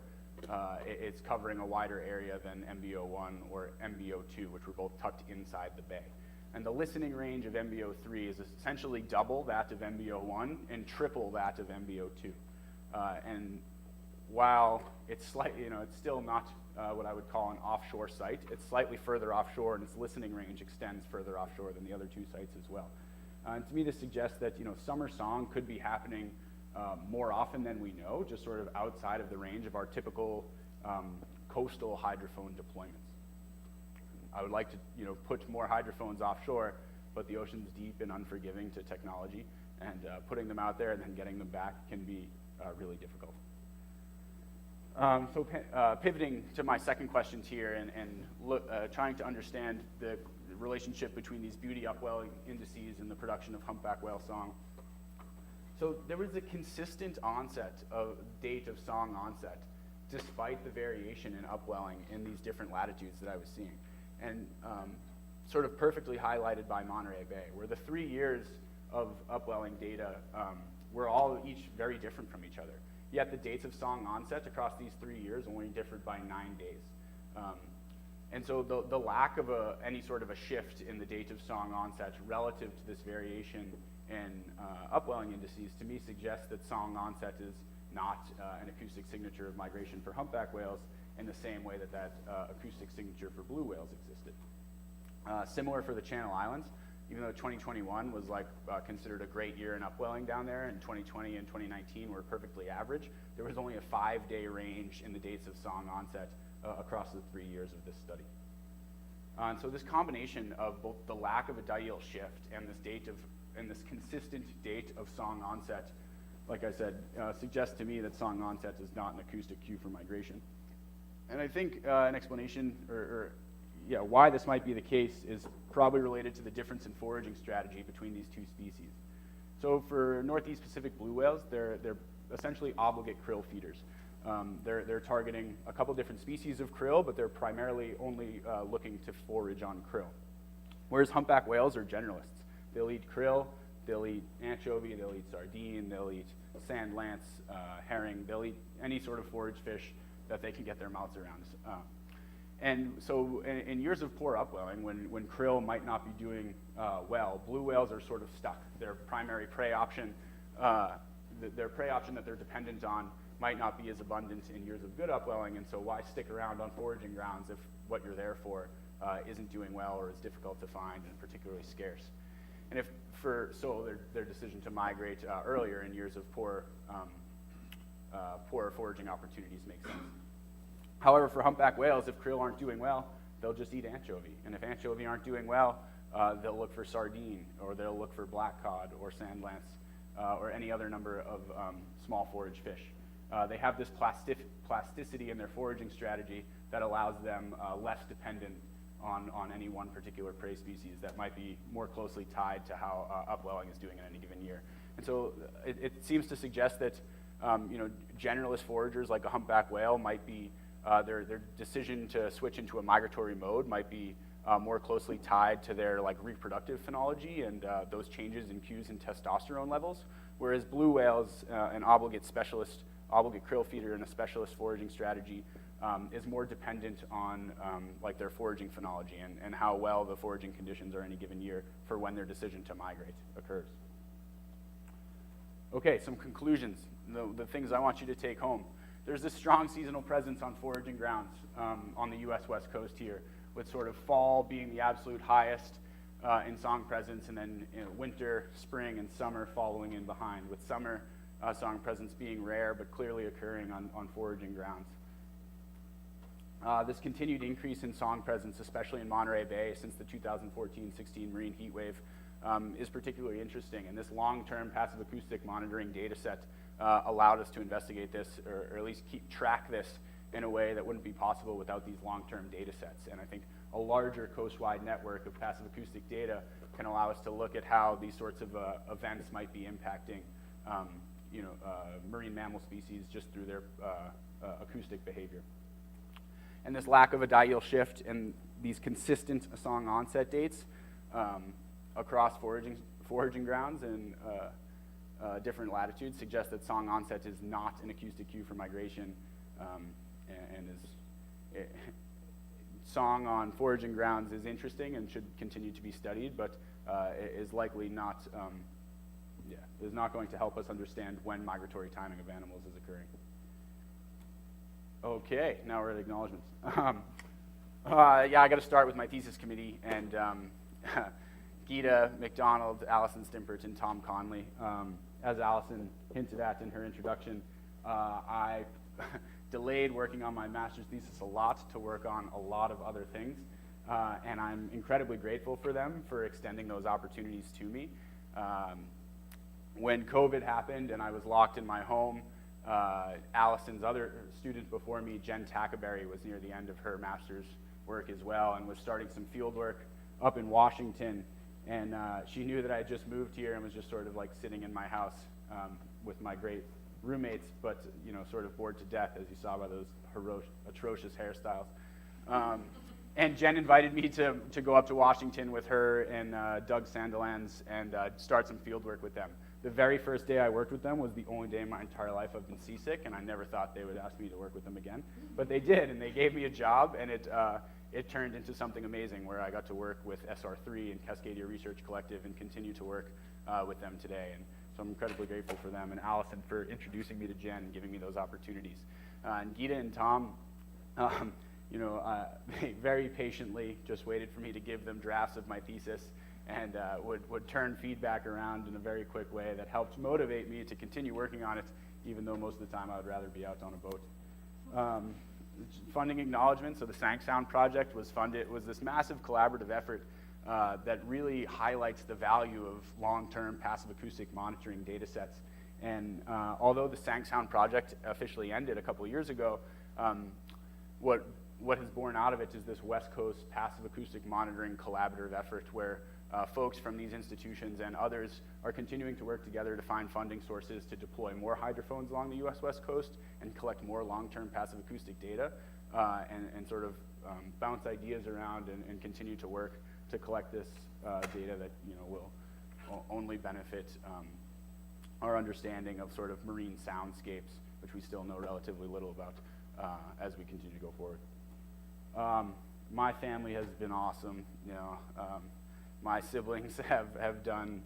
it's covering a wider area than MBO1 or MBO2, which were both tucked inside the bay. And the listening range of MBO3 is essentially double that of MBO1 and triple that of MBO2. And while it's it's still not what I would call an offshore site, it's slightly further offshore, and its listening range extends further offshore than the other 2 sites as well. And to me, this suggests that summer song could be happening more often than we know, just sort of outside of the range of our typical coastal hydrophone deployments. I would like to, put more hydrophones offshore, but the ocean's deep and unforgiving to technology, and putting them out there and then getting them back can be really difficult. So pivoting to my second questions here and trying to understand the relationship between these beauty upwelling indices and the production of humpback whale song. So there was a consistent date of song onset, despite the variation in upwelling in these different latitudes that I was seeing. And sort of perfectly highlighted by Monterey Bay, where the 3 years of upwelling data were all each very different from each other. Yet the dates of song onset across these 3 years only differed by 9 days. And so the lack of any sort of a shift in the date of song onset relative to this variation in upwelling indices, to me, suggests that song onset is not an acoustic signature of migration for humpback whales in the same way that acoustic signature for blue whales existed. Similar for the Channel Islands, even though 2021 was considered a great year in upwelling down there, and 2020 and 2019 were perfectly average, there was only a 5-day range in the dates of song onset across the 3 years of this study. And so this combination of both the lack of a diel shift and this consistent date of song onset, like I said, suggests to me that song onset is not an acoustic cue for migration. And I think an explanation, why this might be the case is probably related to the difference in foraging strategy between these 2 species. So for Northeast Pacific blue whales, they're essentially obligate krill feeders. They're targeting a couple different species of krill, but they're primarily only looking to forage on krill. Whereas humpback whales are generalists. They'll eat krill, they'll eat anchovy, they'll eat sardine, they'll eat sand lance, herring, they'll eat any sort of forage fish that they can get their mouths around. And so in years of poor upwelling, when krill might not be doing well, blue whales are sort of stuck. Their primary prey option, their prey option that they're dependent on, might not be as abundant in years of good upwelling, and so why stick around on foraging grounds if what you're there for isn't doing well or is difficult to find and particularly scarce? And their decision to migrate earlier in years of poor poorer foraging opportunities make sense. However, for humpback whales, if krill aren't doing well, they'll just eat anchovy. And if anchovy aren't doing well, they'll look for sardine, or they'll look for black cod, or sand lance, or any other number of small forage fish. They have this plasticity in their foraging strategy that allows them less dependent on any one particular prey species that might be more closely tied to how upwelling is doing in any given year. And so it seems to suggest that generalist foragers like a humpback whale might be, their decision to switch into a migratory mode might be more closely tied to their reproductive phenology and those changes in cues in testosterone levels, whereas blue whales, an obligate krill feeder and a specialist foraging strategy, is more dependent on their foraging phenology and how well the foraging conditions are any given year for when their decision to migrate occurs. Okay, some conclusions, the things I want you to take home. There's this strong seasonal presence on foraging grounds on the US West Coast here, with sort of fall being the absolute highest in song presence, and then winter, spring, and summer following in behind, with summer song presence being rare but clearly occurring on foraging grounds. This continued increase in song presence, especially in Monterey Bay since the 2014-16 marine heat wave, is particularly interesting, and this long-term passive acoustic monitoring data set allowed us to investigate this, or at least track this in a way that wouldn't be possible without these long-term data sets. And I think a larger coast-wide network of passive acoustic data can allow us to look at how these sorts of events might be impacting marine mammal species just through their acoustic behavior. And this lack of a diel shift and these consistent song onset dates across foraging grounds and different latitudes suggest that song onset is not an acoustic cue for migration, and song on foraging grounds is interesting and should continue to be studied, but is likely not is not going to help us understand when migratory timing of animals is occurring. Okay, now we're at acknowledgements. I got to start with my thesis committee, and Gita McDonald, Allison Stimpert, and Tom Conley. As Allison hinted at in her introduction, I delayed working on my master's thesis a lot to work on a lot of other things, and I'm incredibly grateful for them for extending those opportunities to me. When COVID happened and I was locked in my home, Allison's other student before me, Jen Tackaberry, was near the end of her master's work as well and was starting some field work up in Washington. And she knew that I had just moved here and was just sort of sitting in my house with my great roommates, but sort of bored to death, as you saw by those atrocious hairstyles. And Jen invited me to go up to Washington with her and Doug Sandilands and start some field work with them. The very first day I worked with them was the only day in my entire life I've been seasick, and I never thought they would ask me to work with them again. But they did, and they gave me a job, and it turned into something amazing where I got to work with SR3 and Cascadia Research Collective and continue to work with them today. And so I'm incredibly grateful for them and Allison for introducing me to Jen and giving me those opportunities. And Gita and Tom, they very patiently just waited for me to give them drafts of my thesis and would turn feedback around in a very quick way that helped motivate me to continue working on it, even though most of the time I would rather be out on a boat. Funding acknowledgement, so the Sank Sound project was this massive collaborative effort that really highlights the value of long-term passive acoustic monitoring data sets. And although the Sank Sound project officially ended a couple years ago, what has borne out of it is this West Coast passive acoustic monitoring collaborative effort where folks from these institutions and others are continuing to work together to find funding sources to deploy more hydrophones along the US West Coast and collect more long-term passive acoustic data and sort of bounce ideas around and continue to work to collect this data that will only benefit our understanding of sort of marine soundscapes, which we still know relatively little about as we continue to go forward. My family has been awesome. My siblings have done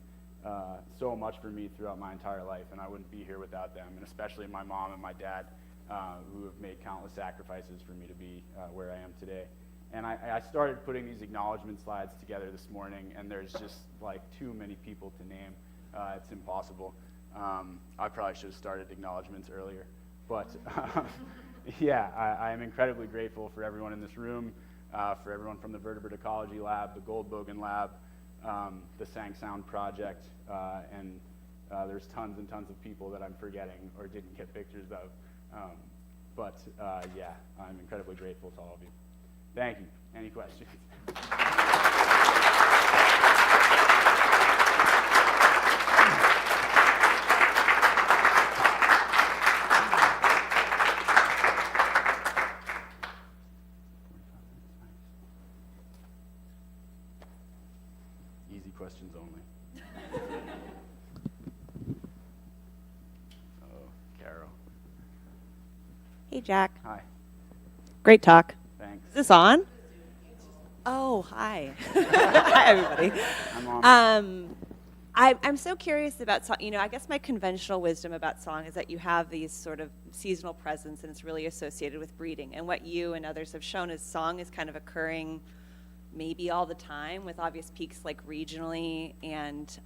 so much for me throughout my entire life, and I wouldn't be here without them, and especially my mom and my dad, who have made countless sacrifices for me to be where I am today. And I started putting these acknowledgement slides together this morning, and there's just too many people to name. It's impossible. I probably should have started acknowledgements earlier. But yeah, I am incredibly grateful for everyone in this room, for everyone from the Vertebrate Ecology Lab, the Goldbogen Lab, the Sang Sound Project, and there's tons and tons of people that I'm forgetting or didn't get pictures of. But yeah, I'm incredibly grateful to all of you. Thank you. Any questions? Easy questions only. Oh, Carol. Hey, Jack. Hi. Great talk. Thanks. Is this on? Oh, hi. Hi, everybody. I'm on. I'm so curious about song. You know, I guess my conventional wisdom about song is that you have these sort of seasonal presence, and it's really associated with breeding. And what you and others have shown is song is kind of occurring maybe all the time, with obvious peaks like regionally and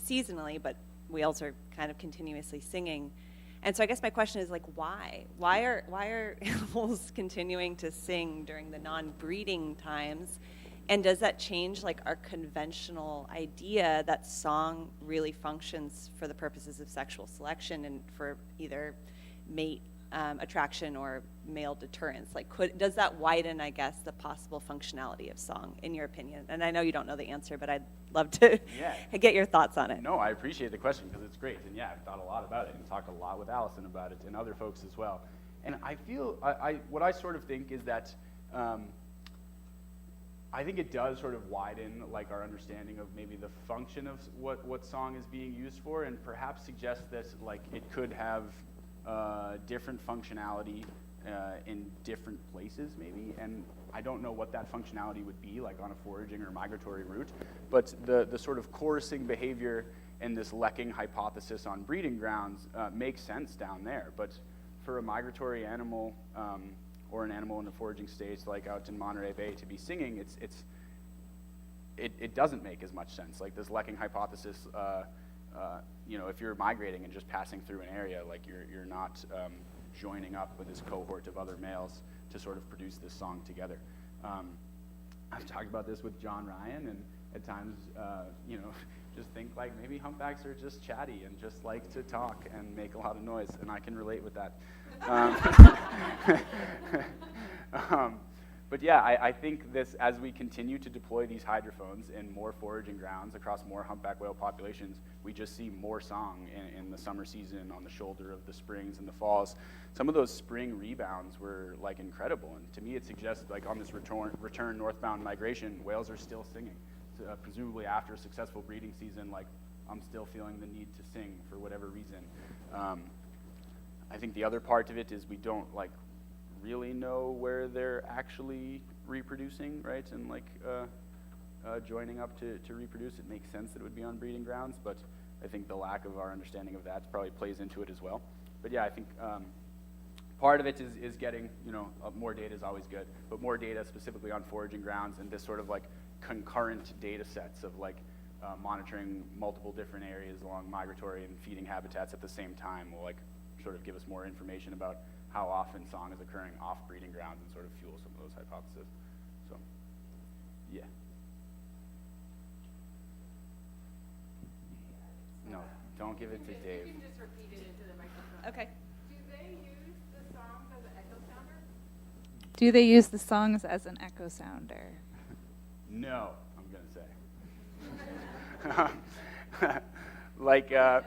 seasonally, but whales are kind of continuously singing. And so I guess my question is, like, why? Why are animals continuing to sing during the non-breeding times? And does that change, like, our conventional idea that song really functions for the purposes of sexual selection and for either mate attraction or male deterrence? Like, does that widen, I guess, the possible functionality of song, in your opinion? And I know you don't know the answer, but I'd love to get your thoughts on it. No, I appreciate the question because it's great. And yeah, I've thought a lot about it and talked a lot with Allison about it and other folks as well. And I feel, what I sort of think is that I think it does sort of widen like our understanding of maybe the function of what song is being used for, and perhaps suggest that like it could have different functionality in different places maybe. And I don't know what that functionality would be like on a foraging or migratory route, but the sort of chorusing behavior and this lekking hypothesis on breeding grounds makes sense down there. But for a migratory animal or an animal in the foraging states like out in Monterey Bay to be singing, it doesn't make as much sense. Like this lekking hypothesis, you know, if you're migrating and just passing through an area, like you're not joining up with this cohort of other males to sort of produce this song together. I've talked about this with John Ryan, and at times, you know, just think like maybe humpbacks are just chatty and just like to talk and make a lot of noise, and I can relate with that. But yeah, I think this, as we continue to deploy these hydrophones in more foraging grounds across more humpback whale populations, we just see more song in the summer season, on the shoulder of the springs and the falls. Some of those spring rebounds were like incredible, and to me it suggests like on this return northbound migration, whales are still singing. So, presumably after a successful breeding season, like I'm still feeling the need to sing for whatever reason. I think the other part of it is we don't like really know where they're actually reproducing, right? And like joining up to reproduce. It makes sense that it would be on breeding grounds, but I think the lack of our understanding of that probably plays into it as well. But yeah, I think part of it is getting, you know, more data is always good, but more data specifically on foraging grounds and this sort of like concurrent data sets of like monitoring multiple different areas along migratory and feeding habitats at the same time will like sort of give us more information about how often song is occurring off breeding grounds and sort of fuel some of those hypotheses. So, yeah. No, don't give it to Dave. You can just repeat it into the microphone. Okay. Do they use the songs as an echo sounder? Do they use the songs as an echo sounder? No, I'm gonna say. Like, yeah,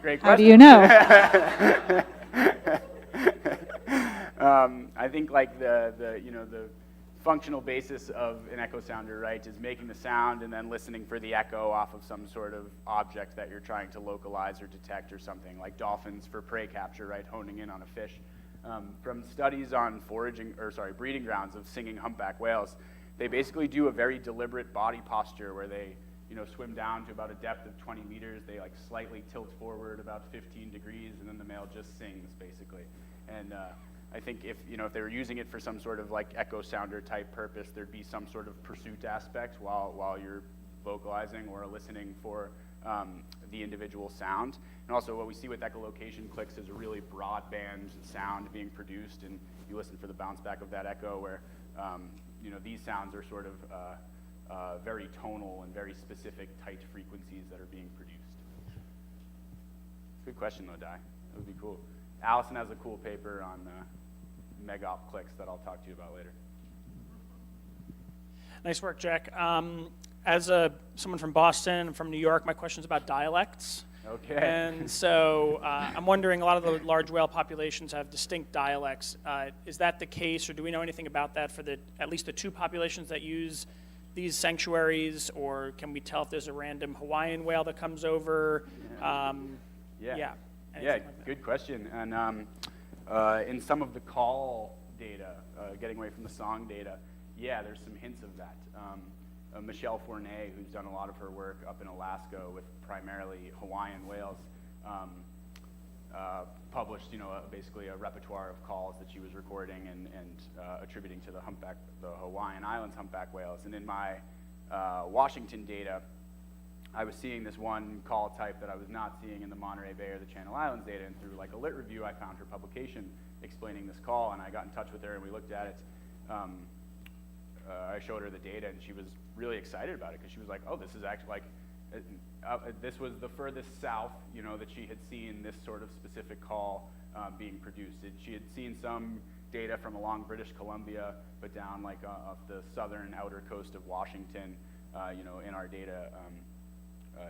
great question. How do you know? I think like the you know the functional basis of an echo sounder, right, is making the sound and then listening for the echo off of some sort of object that you're trying to localize or detect or something, like dolphins for prey capture, right, honing in on a fish. From studies on breeding grounds of singing humpback whales, they basically do a very deliberate body posture where they, you know, swim down to about a depth of 20 meters. They like slightly tilt forward about 15 degrees, and then the male just sings basically. And I think if they were using it for some sort of like echo sounder type purpose, there'd be some sort of pursuit aspect while you're vocalizing or listening for the individual sound. And also what we see with echolocation clicks is a really broadband sound being produced, and you listen for the bounce back of that echo where these sounds are sort of very tonal and very specific tight frequencies that are being produced. Good question though, Di. That would be cool. Allison has a cool paper on megop clicks that I'll talk to you about later. Nice work, Jack. As someone from Boston and from New York, my question is about dialects. Okay. And so I'm wondering, a lot of the large whale populations have distinct dialects. Is that the case, or do we know anything about that for at least the two populations that use these sanctuaries, or can we tell if there's a random Hawaiian whale that comes over? Yeah, Anything like that? good question. And in some of the call data, getting away from the song data, there's some hints of that. Michelle Fournet, who's done a lot of her work up in Alaska with primarily Hawaiian whales, published, basically a repertoire of calls that she was recording and attributing to the Hawaiian Islands humpback whales. And in my Washington data, I was seeing this one call type that I was not seeing in the Monterey Bay or the Channel Islands data, and through like a lit review, I found her publication explaining this call, and I got in touch with her and we looked at it. I showed her the data, and she was really excited about it because she was like, "Oh, this is actually like, this was the furthest south, that she had seen this sort of specific call being produced. She had seen some data from along British Columbia, but down like off the southern outer coast of Washington, in our data,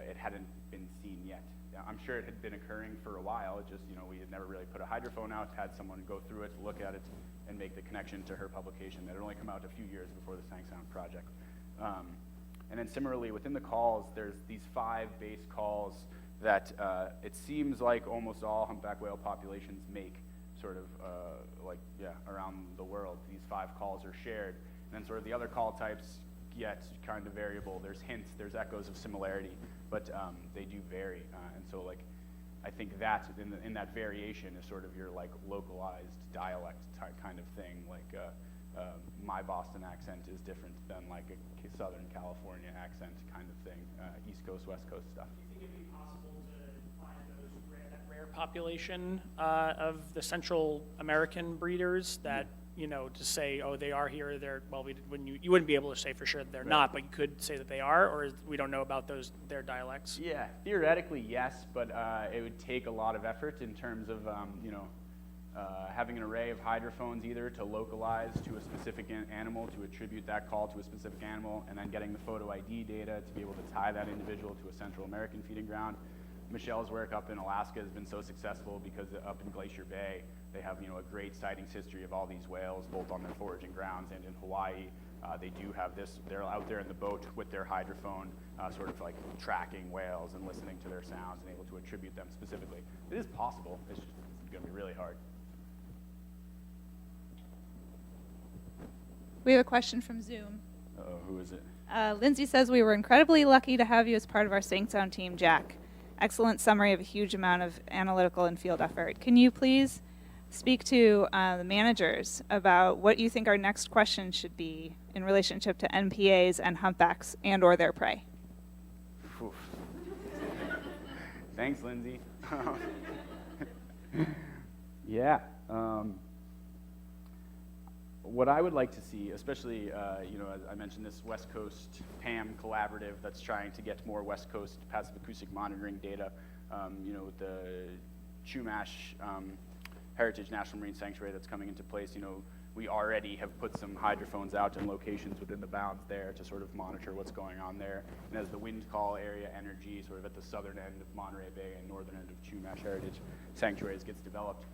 it hadn't been seen yet. I'm sure it had been occurring for a while. It just, we had never really put a hydrophone out, had someone go through it, look at it, and make the connection to her publication that had only come out a few years before the Sang Sound project. And then similarly, within the calls, there's these 5 base calls that it seems like almost all humpback whale populations make sort of around the world. These 5 calls are shared. And then sort of the other call types get kind of variable. There's hints, there's echoes of similarity, but they do vary. And so I think that in that variation is sort of your like localized dialect type kind of thing. Like my Boston accent is different than like a Southern California accent kind of thing. East Coast, West Coast stuff. Do you think it'd be possible to find that rare population of the Central American breeders that, to say, oh, they are here, you wouldn't be able to say for sure that they're not, but you could say that they are, or we don't know about their dialects? Yeah, theoretically, yes, but it would take a lot of effort in terms of, having an array of hydrophones either to localize to a specific animal, to attribute that call to a specific animal, and then getting the photo ID data to be able to tie that individual to a Central American feeding ground. Michelle's work up in Alaska has been so successful because up in Glacier Bay, they have a great sightings history of all these whales, both on their foraging grounds and in Hawaii. They do have this, they're out there in the boat with their hydrophone, sort of like tracking whales and listening to their sounds and able to attribute them specifically. It is possible, it's just going to be really hard. We have a question from Zoom. Uh-oh, who is it? Lindsay says, we were incredibly lucky to have you as part of our Sang Sound team, Jack. Excellent summary of a huge amount of analytical and field effort. Can you please speak to the managers about what you think our next question should be in relationship to NPAs and humpbacks and or their prey? Oof. Thanks, Lindsay. Yeah. What I would like to see, especially, as I mentioned, this West Coast PAM collaborative that's trying to get more West Coast passive acoustic monitoring data, with the Chumash Heritage National Marine Sanctuary that's coming into place, we already have put some hydrophones out in locations within the bounds there to sort of monitor what's going on there. And as the wind call area energy sort of at the southern end of Monterey Bay and northern end of Chumash Heritage Sanctuaries gets developed,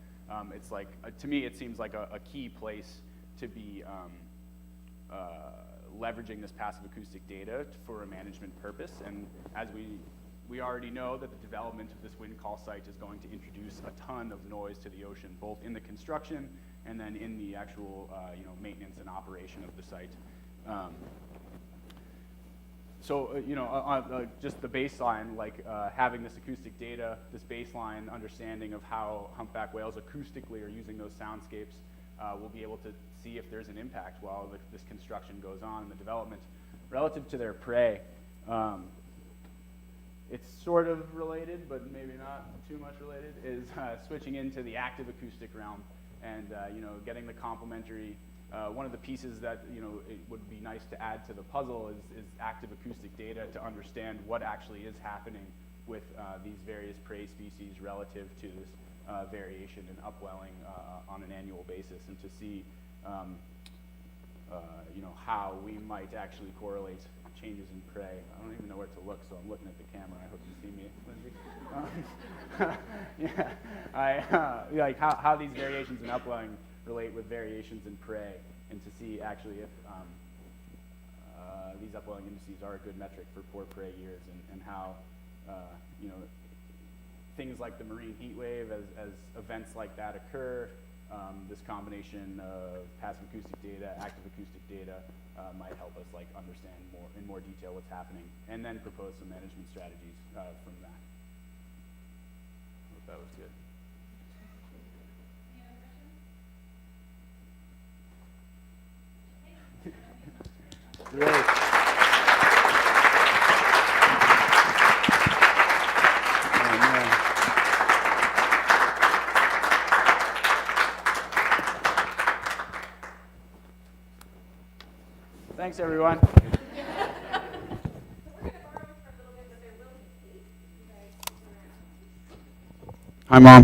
it's like, to me, it seems like a key place to be leveraging this passive acoustic data for a management purpose. And as we already know that the development of this wind call site is going to introduce a ton of noise to the ocean, both in the construction and then in the actual maintenance and operation of the site. Just the baseline, having this acoustic data, this baseline understanding of how humpback whales acoustically are using those soundscapes, we'll be able to see if there's an impact while this construction goes on in the development. Relative to their prey, It's sort of related, but maybe not too much related, is switching into the active acoustic realm and getting the complementary. One of the pieces that it would be nice to add to the puzzle is active acoustic data to understand what actually is happening with these various prey species relative to this variation in upwelling on an annual basis, and to see how we might actually correlate changes in prey. I don't even know where to look, so I'm looking at the camera. I hope you see me, Lindsay. Like how these variations in upwelling relate with variations in prey, and to see actually if these upwelling indices are a good metric for poor prey years, and how things like the marine heat wave, as events like that occur, this combination of passive acoustic data, active acoustic data might help us understand in more detail what's happening, and then propose some management strategies from that. I hope that was good. Great. Thanks, everyone. Hi, Mom.